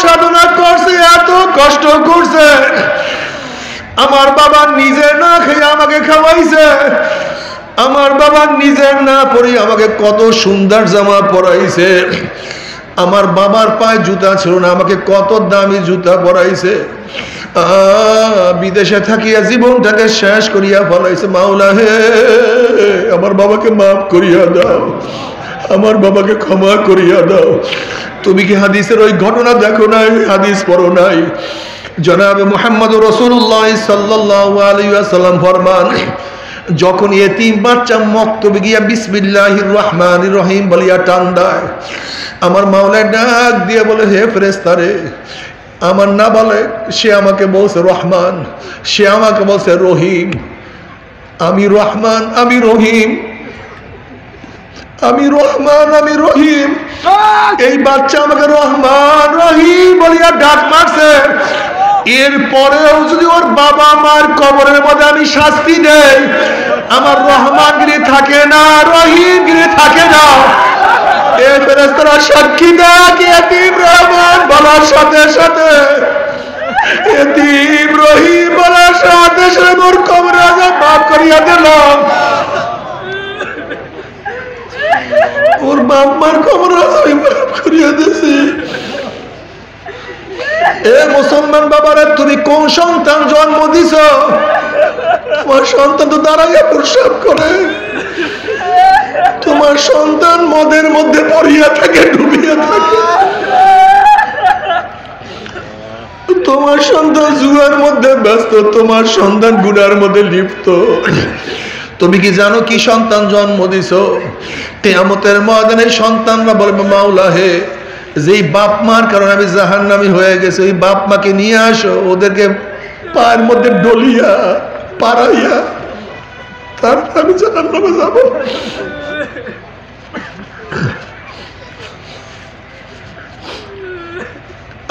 সাধনা করছে, এত কষ্ট করছে। আমার বাবা নিজে না খেয়ে আমাকে খাওয়াইছে, আমার বাবা নিজের না পরে আমাকে কত সুন্দর জামা পরাইছে, আমার বাবার পায়ে জুতা ছিল না, আমাকে কত দামি জুতা পরাইছে। বিদেশে থাকিয়া জীবনটাকে শেষ করিয়া ফলাইছে। মাওলা হে, আমার বাবাকে মাফ করিয়া দাও, আমার বাবাকে ক্ষমা করিয়া দাও। তুমি কি হাদিসের ওই ঘটনা দেখো নাই, হাদিস পড়ো নাই? জনাবে মুহাম্মদ রাসূলুল্লাহ সাল্লাল্লাহু আলাইহি ওয়াসাল্লাম ফরমান, যখন এতিম বাচ্চা মক্তবে গিয়া বিসমিল্লাহির রহমানির রহিম বলিয়া টান দেয়, আমার মাওলা ডাক দিয়ে বলে, হে ফেরেশতারে, আমার না বলে, সে আমাকে বলছে রহমান, সে আমাকে বলছে রহিম। আমি রহমান, আমি রহিম, আমি রহমান, আমি রহিম। এই বাচ্চা আমাকে রহমান রহিম বলিয়া ডাক মারছে। এরপরেও যদি ওর বাবা মার কবরের মধ্যে আমি শাস্তি দেই, আমার রহমান গিরি থাকে না, রহিম গিরি থাকে না। এই ফেরেশতারা সাক্ষী দেয়, এতিম রহমান বলার সাথে সাথে, এতিম রহিম বলার সাথে সাথে ওর কবরে আযাব মাফ করিয়া দিলাম। ওর বাপ মার কবর আযাব মাফ করিয়া দিয়েছি। এ মুসলমান বাবারা, তুমি কোন সন্তান জন্ম দিছ? তোমার সন্তান তো দাঁড়াইয়া প্রসাব করে, তোমার সন্তান মদের মধ্যে পড়িয়া থাকে, ডুবিয়া থাকে, তোমার সন্তান জুয়ার মধ্যে ব্যস্ত, তোমার সন্তান গুনার মধ্যে লিপ্ত। তুমি কি জানো কি সন্তান জন্ম দিছ? কিয়ামতের ময়দানে সন্তানরা বলবে, মাওলা হে, যেই বাপ মার কারণে আমি জাহান্নামী হয়ে গেছি, ওই বাপ মাকে নিয়ে আসো, ওদেরকে পায়ের মধ্যে ডলিয়া পাড়াইয়া তারপর আমি জাহান্নামে যাব।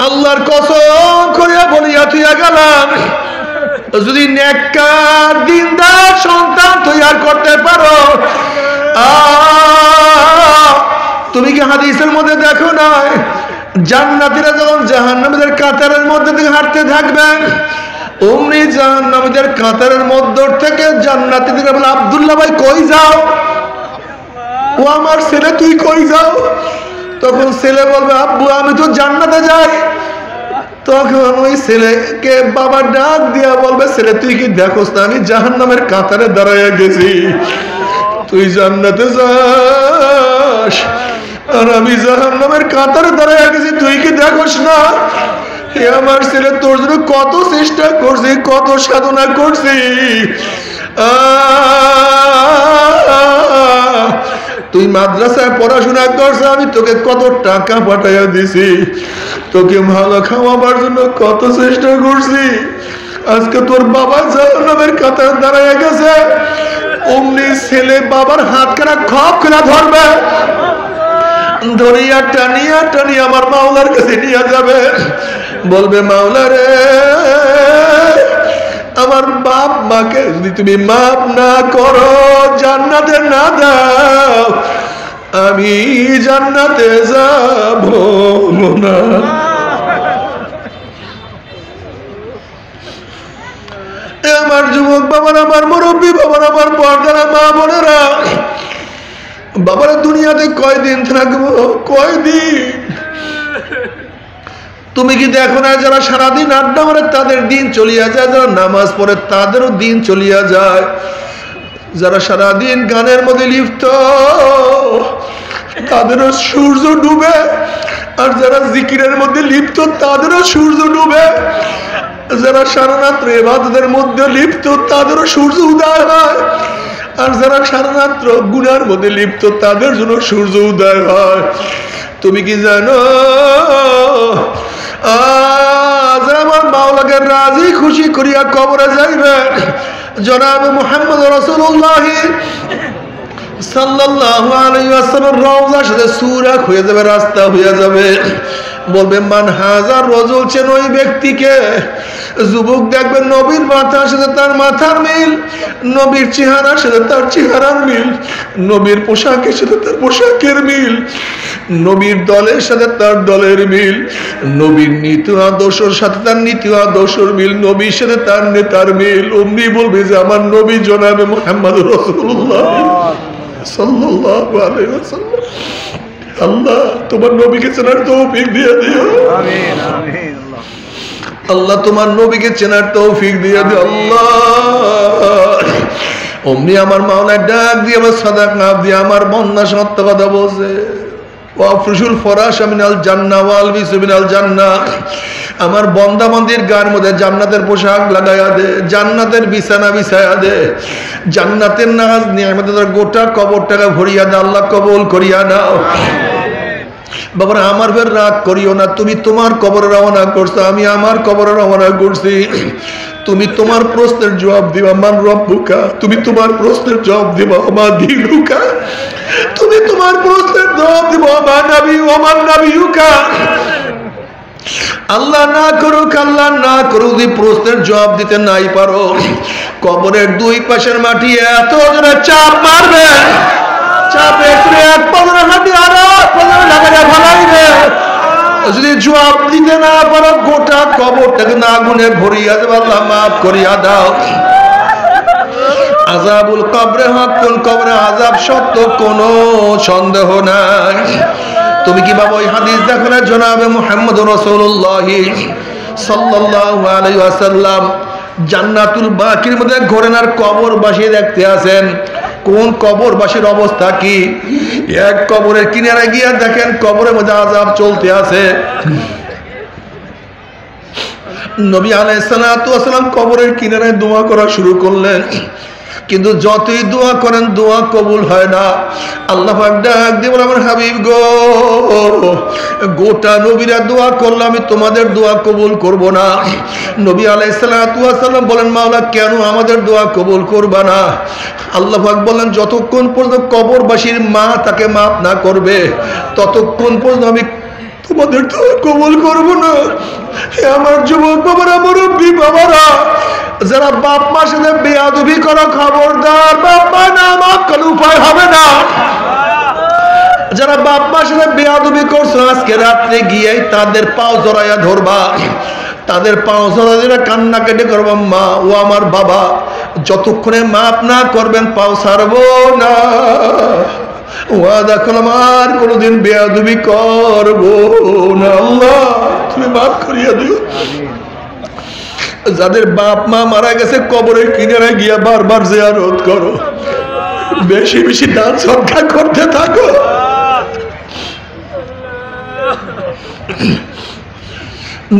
আল্লাহর কসম করিয়া বলিয়া তুইয়া গেলাম, যদি নেককার দিনদার সন্তান তৈরি করতে পারো, তুমি কি হাদিসের মধ্যে দেখো না, জান্নাতীরা যখন জাহান্নামীদের কাতারের মধ্যে থেকে হাঁটতে থাকবেন, অমনি জাহান্নামীদের কাতারের মধ্য থেকে জান্নাতীরা বলে, আব্দুল্লাহ ভাই কই যাও? ও আমার ছেলে, তুই কই যাও? তখন ছেলে বলবে, আব্বু আমি তো জান্নাতে যাই। তখন ওই ছেলেকে বাবা ডাক দিয়া বলবে, ছেলে তুই কি দেখোস না আমি জাহান্নামের কাতারে দাঁড়াইয়া গেছি, তুই জান্নাতে যাস আর আমি জাহান্নামের কাতারে দাঁড়াইয়া গেছি, তুই কি দেখোস না? হে আমার ছেলে, তোর জন্য কত চেষ্টা করছি, কত সাধনা করছি, তুই মাদ্রাসায় পড়াশোনা করছ, আমি তোকে কত টাকা পাঠাইয়া দিছি, তোকে ভালো খাওয়াবার জন্য কত চেষ্টা করছি, আজকে তোর বাবা জাহান্নামের কাতারে দাঁড়াইয়া গেছে। অমনি ছেলে বাবার হাত খানা খপ করে ধরবে, ধরিয়া টানিয়া টানিয়া আমার মাওলার কাছে নিয়ে যাবে, বলবে, মাওলা রে, আমার বাপ মাকে যদি তুমি মাফ না করো, জান্নাতে না দাও, আমি জান্নাতে যাব না। আমার যুবক বাবার, আমার মুরব্বী বাবার, আমার পর্দার মা বোনেরা, বাবারা দুনিয়াতে কয়দিন থাকবো, কয়দিন? তুমি কি দেখো না, যারা সারাদিন আড্ডা মারে তাদের দিন চলিয়া যায়, যারা নামাজ পড়ে তাদেরও দিন চলিয়া যায়, যারা সারাদিন গানের মধ্যে লিপ্ত তাদেরও সূর্য ডুবে, আর যারা জিকিরের মধ্যে লিপ্ত তাদেরও সূর্য ডুবে, যারা সারা রাত্র ইবাদতের মধ্যে লিপ্ত তাদেরও সূর্য উদয় হয়, আর যারা সারা রাত্র গুনার মধ্যে লিপ্ত তাদের জন্য সূর্য উদয় হয়। তুমি কি জানো, যারা আমার মাওলাকে রাজি খুশি করিয়া কবরে যাইবে, জনাবে মুহাম্মদ রাসূলুল্লাহ সাল্লাল্লাহু আলাইহি ওয়াসাল্লাম রওজার সাথে সুরাক হয়ে যাবে, রাস্তা হয়ে যাবে। বলবে মান হাজার রজুল, চেন ওই ব্যক্তিকে। যুবক দেখবেন নবীর মাথার সাথে তার মাথার মিল, নবীর চেহারার সাথে তার চেহারার মিল, নবীর পোশাকের সাথে তার পোশাকের মিল, নবীর দলের সাথে তার দলের মিল, নবীর নীতি আদর্শের সাথে তার নীতি আদর্শের মিল, নবীর সাথে তার নেতার মিল। অমনি বলবে যে আমার নবী জনাবে মুহাম্মদুর রাসূলুল্লাহ সাল্লাল্লাহু আলাইহি ওয়াসাল্লাম। আল্লাহ তোমার নবীকে চেনার তৌফিক দিয়ে দিও। আমিন আমিন। আল্লাহ তোমার নবীকে চেনার তৌফিক দিয়ে দিও আল্লাহ। অমনি আমার মাওলা ডাক দিয়ে আমার সাদাকা দিয়ে আমার বন্যা সত্য কথা বলছে, ওয়াফরুশুল ফরাশা মিনাল জান্নাহ ওয়াল বিসু মিনাল জান্নাহ। আমার বান্দা বান্দির গায়ের মধ্যে জান্নাতের পোশাক লাগায়া দে, জান্নাতের বিছানা বিছায়া দে, জান্নাতের নাজ নিয়ামতের গোটা কবরটাকে ভরিয়া দে। আল্লাহ কবুল করিয়া নাও। বাবারা আমার ফের রাগ করিও না, তুমি তোমার কবরে রওনা করছো, আমি আমার কবরে রওনা করছি। তুমি তোমার প্রশ্নের জবাব দিবা মান রব্বুকা, তুমি তোমার প্রশ্নের জবাব দিবা মা দীনুকা, তুমি তোমার প্রশ্নের জবাব দিবা মা নবী ও মান নবিয়ুকা। আল্লাহ না করুক, আল্লাহ না করুক, যদি প্রশ্নের জবাব দিতে নাই পারো, কবরের দুই পাশের মাটি এত জোরে চাপ মারবে, চাপে এক পাদরে হাঁটি আর এক পাদরে লাগাইয়া ফেলাইবে। যদি জবাব দিতে না পারো, গোটা কবরটাকে না আগুনে ভরিয়া দেবে। আল্লাহ মাফ করিয়া দাও। আযাবুল কবরে হাক্কুন, কবরে আযাব সত্য, কোনো সন্দেহ নাই। তুমি কি বাবা ওই হাদিস দেখো না, জনাবে মুহাম্মদুর রাসূলুল্লাহ সাল্লাল্লাহু আলাইহি ওয়াসাল্লাম জান্নাতুল বাকির মধ্যে ঘোরেন আর কবরবাসী দেখতে আছেন। কোন কবরবাসীর অবস্থা কি? এক কবরের কিনারে গিয়ে দেখেন কবরের মধ্যে আযাব চলতে আছে। নবী আলাইহিস সালাতু ওয়াস সালাম কবরের কিনারে দোয়া করা শুরু করলেন, কিন্তু যতই দোয়া করেন দোয়া কবুল হয় না। আল্লাহ পাক ডাক দিয়ে বলে আমার হাবিব গো, গোটা নবীরা দোয়া করলে আমি তোমাদের দোয়া কবুল করব না। নবী আলাইহিস সালাতু ওয়াস সালাম বলেন মাওলা কেন আমাদের দোয়া কবুল করবা না? আল্লাহ পাক বলেন যতক্ষণ পর্যন্ত কবরবাসীর মা তাকে মাফ না করবে ততক্ষণ পর্যন্ত আমি তোমাদের দোয়া কবুল করব না। হে আমার যুবক বাবারা, মুরব্বী বাবারা, যারা বাপ মার সাথে বেয়াদবি করো খবরদার, বাপ মা না মাফ করলে উপায় হবে না। যারা বাপ মার সাথে বেয়াদবি করছো আজকে রাত্রে গিয়ে তাদের পাও জড়াইয়া ধরবা, তাদের পাও জড়াইয়া কান্না কেটে করবা, মা ও আমার বাবা যতক্ষণে মাফ না করবেন পাও ছাড়বো না। ওয়াদা করলাম আর কোনোদিন বেয়াদবি করবো না। আল্লাহ তুমি মাফ করিয়া দিও। যাদের বাপ মা মারা গেছে কবরের কিনারে গিয়া বারবার জিয়ারত করো, বেশি বেশি দান সদকা করতে থাকো।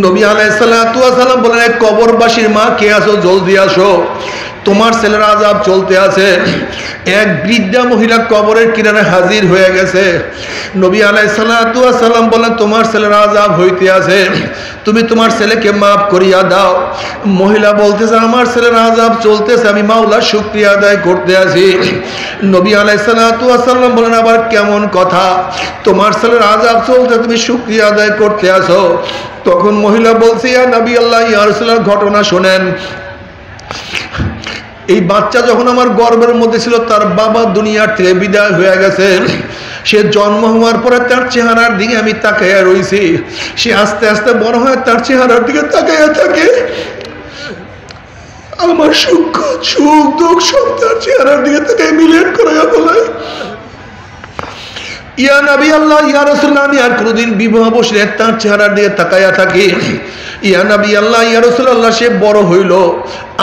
নবী আলাইহিস সালাতু ওয়াস সালাম বলেন কবরবাসীর মা কে আছো জলদি আসো, তোমার ছেলের আযাব চলতে আছে। এক বৃদ্ধা মহিলা কবরের কিনারে হাজির হয়ে গেছে। নবী আলাইহিস সালাতু ওয়াস সালাম বলেন তোমার ছেলের আযাব হইতে আছে, তুমি তোমার ছেলেকে মাফ করিয়া দাও। মহিলা বলতেছে আমার ছেলের আযাব চলতেছে, আমি মাওলার শুকরিয়া আদায় করতে আছি। নবী আলাইহিস সালাতু ওয়াস সালাম বলেন আবার কেমন কথা, তোমার ছেলের আযাব চলতে তুমি শুকরিয়া আদায় করতে আসো? তখন মহিলা বলছে ইয়া নবী আল্লাহ ইয়া রাসূলুল্লাহ ঘটনা শুনেন। এই বাচ্চা যখন আমার গর্ভের মধ্যে ছিল তার বাবা দুনিয়ার থেকে বিদায় হয়ে গেছে। সে জন্ম হওয়ার পরে তার চেহারার দিকে আমি তাকাইয়া রইছি, সে আস্তে আস্তে বড় হয় তার চেহারার দিকে তাকাইয়া থাকে। আমার সুখ দুঃখ সব তার চেহারার দিকে তাকাই মিলিয়ন করাইয়া বলে ইয়া নবী আল্লাহ ইয়া রাসূলুল্লাহ আমি আর কোনোদিন বিবাহ বসলে তার চেহারার দিকে তাকাইয়া থাকি। ইয়া নবী আল্লাহ ইয়া রাসূলুল্লাহ সে বড় হইল,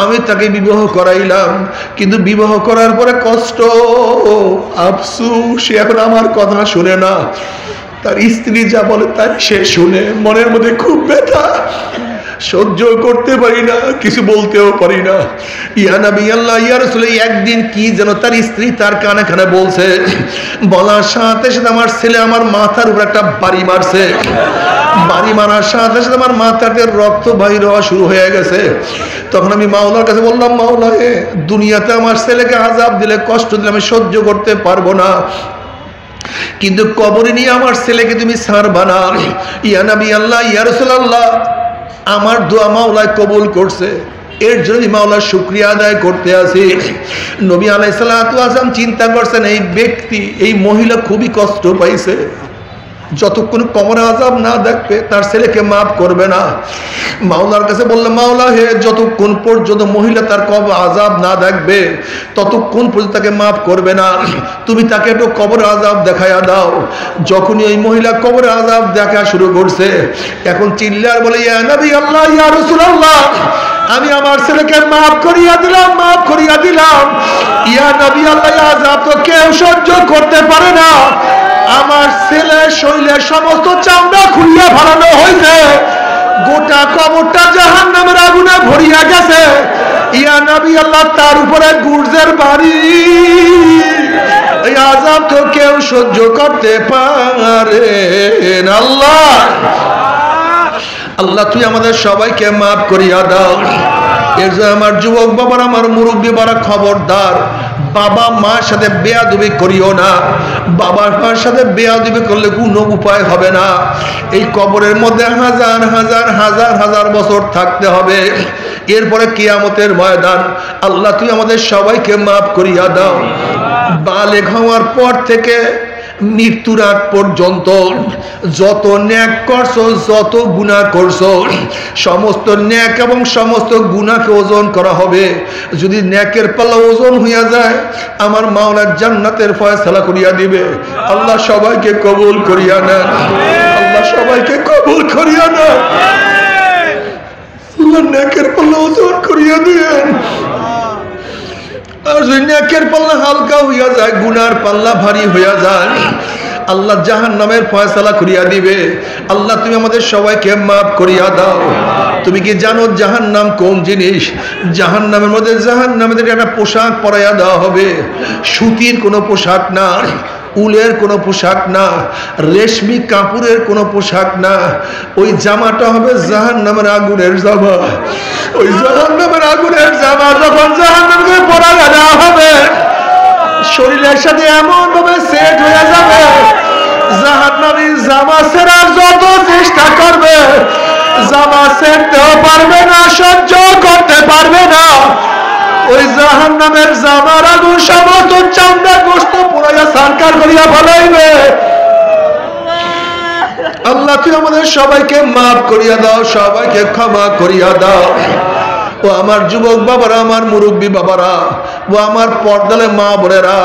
আমি তাকে বিবাহ করাইলাম, কিন্তু বিবাহ করার পরে কষ্ট আফসোস, সে এখন আমার কথা শুনে না, তার স্ত্রী যা বলে তাই সে শুনে। মনের মধ্যে খুব ব্যথা, সহ্য করতে পারি না, কিছু বলতেও পারি না। ইয়া নবী আল্লাহ ইয়া রাসূল একদিন কি যেন তার স্ত্রী তার কানে কানে বলছে, বলার সাথে সাথে আমার ছেলে আমার মাথার উপর একটা বাড়ি মারছে। বাড়ি মারার সাথে সাথে আমার মাথাতে রক্ত বাইর হওয়া শুরু হয়ে গেছে। তখন আমি মাওলার কাছে বললাম মাওলা দুনিয়াতে আমার ছেলেকে আযাব দিলে কষ্ট দিলে আমি সহ্য করতে পারবো না, কিন্তু কবরে নিয়ে আমার ছেলেকে তুমি ছাড়বা না। ইয়া নবী আল্লাহ, ইয়া রাসূলুল্লাহ, আমার দোয়া মাওলা কবুল করছে, এর জন্য মাওলার শুকরিয়া আদায় করতে আসি। নবী আলাইহিস সালাতু ওয়াস সালাম চিন্তা করছেন এই ব্যক্তি, এই মহিলা খুবই কষ্ট পাইছে, যতক্ষণ কবরে আযাব না দেখবে তার ছেলেকে মাফ করবে না। মাওলার কাছে বললেন, মাওলা হে, যতক্ষণ পর্যন্ত মহিলা তার কবর আযাব না দেখবে ততক্ষণ পর্যন্ত তাকে মাফ করবে না, তুমি তাকে একটু কবরে আযাব দেখায়া দাও। যখনই ওই মহিলা কবরে আযাব দেখা শুরু করছে, এখন চিল্লার বলে, ইয়া নবী আল্লাহ, ইয়া রাসূলুল্লাহ, আমি আমার ছেলেকে মাফ করিয়া দিলাম, মাফ করিয়া দিলাম। ইয়া নবী আল্লাহ, আযাব তো কেউ সহ্য করতে পারে না, আমার ছেলে শরীরের সমস্ত চামড়া খুলিয়া ফেলানো হয়েছে, গোটা কবরটা জাহান্নামের আগুনে ভরিয়া গেছে। ইয়া নবী আল্লাহ, তার উপরে গুর্জের বাড়ি, এই আযাব তো কেউ সহ্য করতে পারে না। আল্লাহ আল্লাহ, তুই আমাদের সবাইকে মাফ করিয়া দাও। এর জন্য আমার যুবক বাবারা, আমার মুরব্বী বাবারা, খবরদার, বাবা মার সাথে বেয়াদবি করিও না। বাবা মার সাথে বেয়াদবি করলে কোনো উপায় হবে না। এই কবরের মধ্যে হাজার হাজার হাজার হাজার বছর থাকতে হবে, এরপরে কিয়ামতের ময়দান। আল্লাহ, তুই আমাদের সবাইকে মাফ করিয়া দাও। বালেগ হওয়ার পর থেকে মৃত্যুর আগ পর্যন্ত যত ন্যাক করছো, যত গুনাহ করছো, সমস্ত ন্যাক এবং সমস্ত গুনাহকে ওজন করা হবে। যদি ন্যাকের পাল্লা ওজন হইয়া যায়, আমার মাওলার জান্নাতের ফয়সালা করিয়া দিবে। আল্লাহ সবাইকে কবুল করিয়া নেন, আল্লাহ সবাইকে কবুল করিয়া নেন। আল্লাহ ন্যাকের পাল্লা ওজন করিয়া দিয়েন। আর যদি নেকের পাল্লা হালকা হইয়া যায়, গুনার পাল্লা ভারী হইয়া যায়, আল্লাহ জাহান্নামের ফয়সালা করিয়া দিবে। আল্লাহ, তুমি আমাদের সবাইকে মাফ করিয়া দাও। তুমি কি জানো জাহান্নাম কোন জিনিস? জাহান্নামের মধ্যে জাহান্নামীদের একটা পোশাক পরাইয়া দেওয়া হবে, সুতির কোনো পোশাক না, উলের কোনো পোশাক না, রেশমি কাপড়ের কোনো পোশাক না। ওই জামাটা হবে জাহান্নামের আগুনের জামা। ওই জাহান্নামের আগুনের জামা যখন জাহান্নামকে পরাইয়া দেওয়া হবে, শরীরের সাথে এমন ভাবে সেট হয়ে যাবে, জাহান্নামী জামা ছেড়ার যত চেষ্টা করবে, জামা ছেড়তেও পারবে না, সহ্য করতে পারবে না। ওই জাহান্নামের জামার আগুন সমস্ত চামড়া গোশত পুরাইয়া সারকার করিয়া ফেলাইবে। আল্লাহ, তুই আমাদের সবাইকে মাফ করিয়া দাও, সবাইকে ক্ষমা করিয়া দাও। ও আমার যুবক বাবারা, আমার মুরব্বী বাবারা, ও আমার পর্দালে মা বোনেরা,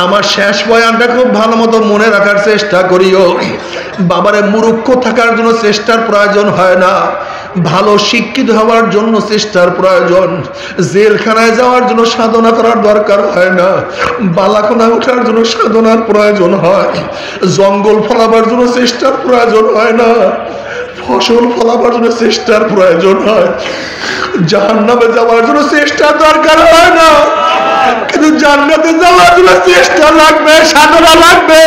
আমার শেষ বয়ানটা খুব ভালো মতো মনে রাখার চেষ্টা করিও। বাবারে, মূর্খ থাকার জন্য চেষ্টার প্রয়োজন হয় না, ভালো শিক্ষিত হওয়ার জন্য চেষ্টার প্রয়োজন। জেলখানায় যাওয়ার জন্য সাধনা করার দরকার হয় না, বালাখানা ওঠার জন্য সাধনার প্রয়োজন হয়। জঙ্গল ফলাবার জন্য চেষ্টার প্রয়োজন হয় না, ফসল ফলাবার জন্য চেষ্টার প্রয়োজন হয়। জাহান্নামে যাওয়ার জন্য চেষ্টার দরকার হয় না, কিন্তু জান্নাতে যাওয়ার জন্য চেষ্টা লাগবে, সাধনা লাগবে।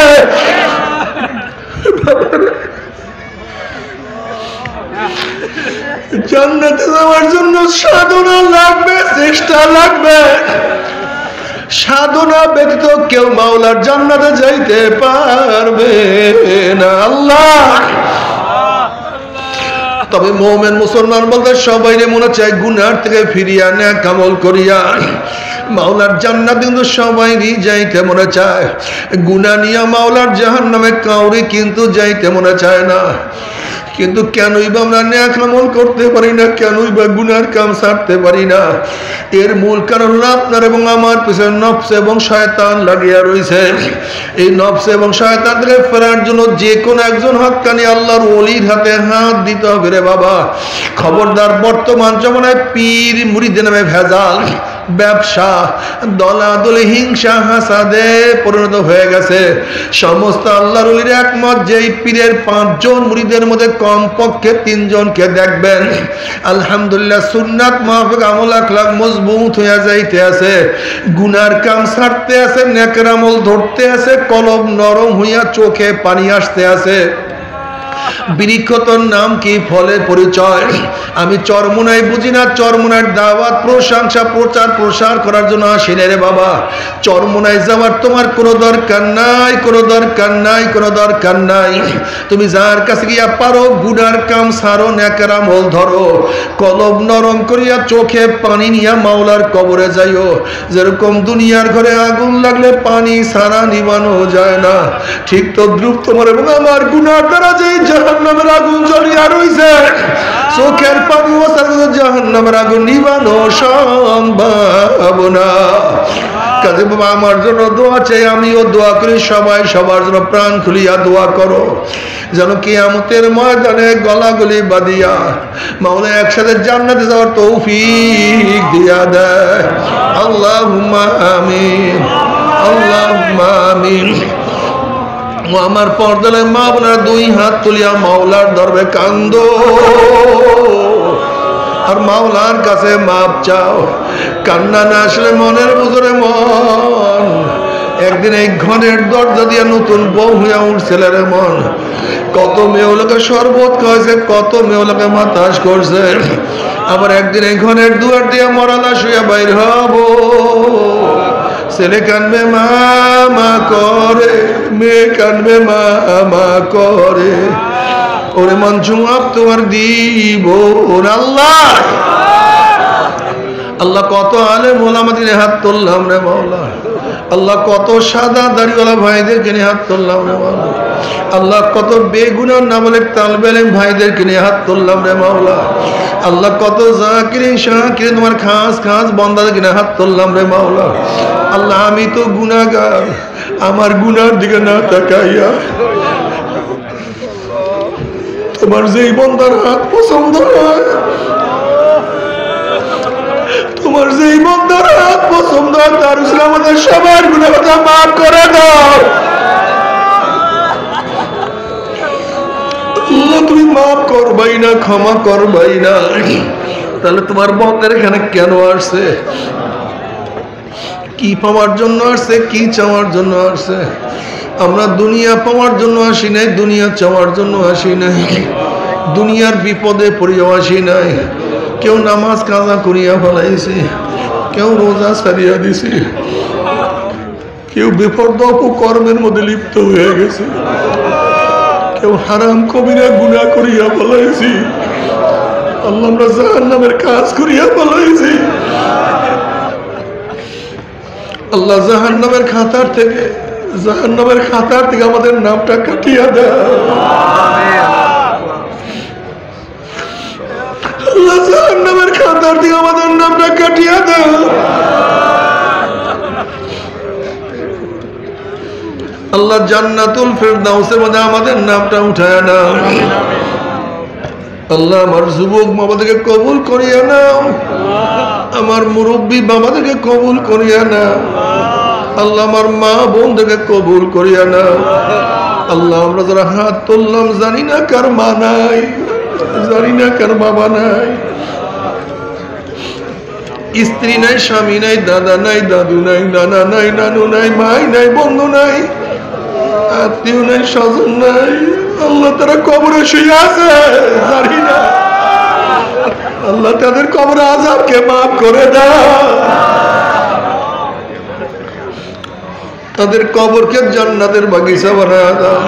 জান্নাতে যাওয়ার জন্য সাধনা লাগবে, চেষ্টা লাগবে। সাধনা ব্যতীত কেউ মাওলার জান্নাতে যাইতে পারবে না। আল্লাহ, তবে মুমিন মুসলমান বলতে সবাই মনে চায় গুনার থেকে ফিরিয়া নেক আমল করিয়া মাওলার জান্নাত, কিন্তু সবাইরই যাইতে মনে চায়। গুনাহ নিয়া মাওলার জাহান্নামে কাউরি কিন্তু যাইতে মনে চায় না। কিন্তু কেনই বা আমরা নেক আমল করতে পারি না, কেনই বা গুনার কাম ছাড়তে পারি না? এর মূল কারণ আপনার এবং আমার পিছনে নফস এবং শয়তান লাগিয়া রয়েছে। এই নফস এবং শয়তান থেকে ফেরার জন্য যে কোনো একজন হক্কানি আল্লাহর ওলির হাতে হাত দিতে হবে রে বাবা। খবরদার, বর্তমান জমানায় পীর মুরিদের নামে ভেজাল, ব্যবসা, দলাদলি, হিংসা, হাসাদে পরিণত হয়ে গেছে। সমস্ত আল্লাহর ওলির একমত যে এই পীরের 5 জন মুরিদের মধ্যে কমপক্ষে 3 জনকে দেখবেন আলহামদুলিল্লাহ সুন্নাত মাফিক আমল আখলাক মজবুত হয়ে যাইতে আছে, গুনার কাম ছাড়তে আছে, নেকের আমল ধরতে আছে, কলব নরম হইয়া চোখে পানি আসতে আছে। বৃক্ষ তোর নাম কি, ফলের পরিচয়। আমি চরমুনাই বুঝি না, চরমুনার দাওয়াত প্রশংসা প্রচার প্রসার করার জন্য আসি না রে বাবা। চরমুনায় যাওয়ার তোমার কোনো দরকার নাই, কোনো দরকার নাই, কোনো দরকার নাই। তুমি যার কাছে গিয়া পারো গুনার কাম সারো, নেকের আমল ধরো, কলব নরম করিয়া চোখে পানি নিয়া মাওলার কবরে যাইও। যেরকম দুনিয়ার ঘরে আগুন লাগলে পানি ছাড়া নিবানো যায় না, ঠিক তদ্রুপ তোমার এবং আমার গুনার দ্বারা যে জাহান্নামের আগুন জ্বলিয়া রইছে, চোখের পানি ছাড়া জাহান্নামের আগুন নিবানো সম্ভব না। কাজে বাবা আমার জন্য দোয়া চাই, আমিও দোয়া করি, সবাই সবার জন্য প্রাণ খুলিয়া দোয়া করো, যেন কিয়ামতের ময়দানে গলাগলি বাঁধিয়া মাওলা একসাথে জান্নাতে যাওয়ার তৌফিক দিয়া দেয়। আল্লাহুম্মা আমিন, আল্লাহুম্মা আমিন। আমার পর্দায় মা বোনেরা দুই হাত তুলিয়া মাওলার দরবারে কান্দো আর মাওলার কাছে মাপ চাও। কান্না না আসলে মনের ভিতরে মন একদিন এই ঘরের দরজা দিয়ে নতুন বউ হইয়া উঠছিল রে মন। কত মেয়েগুলোকে শরবত খাওয়াইছে, কত মেয়েগুলোকে মাতাস করছে, আবার একদিন এই ঘরের দুয়ার দিয়ে মরালা শুয়া বাইর হব। ছেলে কানবে মা করে, মেয়ে কানবে মা করে, ওরে মন জবাব তোমার দিব। আল্লাহ আল্লাহ কত আলেম ওলামাদের হাত তুললাম রে মাওলা। আল্লাহ কত সাদা দাড়িওয়ালা ভাইদেরকে নিয়ে হাত তুললাম রে মাওলা। আল্লাহ কত বেগুনার নামলেক তালবে ইলম ভাইদেরকে নিয়ে হাত তুললাম রে মাওলা। আল্লাহ কত জাকিরিন শাকিরিন তোমার খাস খাস বান্দাদেরকে নিয়ে হাত তুললাম রে মাওলা। আল্লাহ আমি তো গুনাহগার, আমার গুনার দিকে না তাকাইয়া তোমার যেই বান্দার হাত পছন্দ হয়, তোমার যেই বান্দার হাত পছন্দ হয় তার উপর আমাদের সবার গুনাহ কথা মাফ করে দাও। আল্লাহ তুমি মাফ করবাই না, ক্ষমা করবাই না, তাহলে তোমার বান্দার এখানে কেন আসছে? কি পাওয়ার জন্য আসছে, কি চাওয়ার জন্য আসছে? আমরা দুনিয়া পাওয়ার জন্য আসি নাই, দুনিয়া চাওয়ার জন্য আসি নাই, দুনিয়ার বিপদে পড়িয়াও আসি নাই। কেউ নামাজ কাজা করিয়া ফেলাইছে, কেউ রোজা ছাড়িয়া দিছে, কেউ বেপরদ অপকর্মের মধ্যে লিপ্ত হয়ে গেছে, কেউ হারাম কবিরা গুনাহ করিয়া ফেলাইছি। আল্লাহ আমরা জাহান্নামের কাজ করিয়া ফেলাইছি। আল্লাহ জাহান্নামের খাতার থেকে আমাদের নামটা কাটিয়া দাও। আল্লাহ জাহান্নামের খাতার থেকে আমাদের নামটা কাটিয়া দাও। আল্লাহ জান্নাতুল ফিরদাউসের মধ্যে আমাদের নামটা উঠায় নাও। আল্লাহ আমার যুবক বাবাদেরকে কবুল করিয়া নাও, আমার মুরব্বী বাবাদেরকে কবুল করিয়া নাও। আল্লাহ আমার মা বোনদেরকে কবুল করিয়া নাও। আল্লাহ আমরা যারা হাত তুললাম জানি না কার মা নাই, জানি না কার বাবা নাই, স্ত্রী নাই, স্বামী নাই, দাদা নাই, দাদু নাই, নানা নাই, নানু নাই, ভাই নাই, বন্ধু নাই, আত্মীয় নাই, স্বজন নাই। আল্লাহ তারা কবরে শুয়ে আছে, জানি না। আল্লাহ তাদের কবর আযাবকে মাফ করে দাও, তাদের কবরকে জান্নাতের বাগিচা বানায় দাও।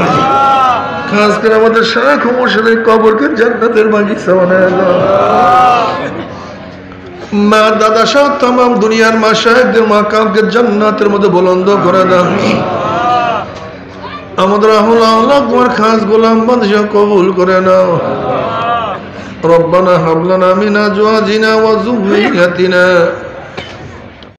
খাস করে আমাদের শাইখ মুর্শিদের কবরকে জান্নাতের বাগিচা বানায় দাও। মা দাদা সহ तमाम দুনিয়ার মাশায়েখদের মাকামকে জান্নাতের মধ্যে বুলন্দ করে দাও। আমাদের আল্লাহ তোমার খাস গোলাম বান্দা কবুল করে নাও। রব্বানা হাব লানা মিন আজওয়াজিনা ওয়া যুররিয়াতিনা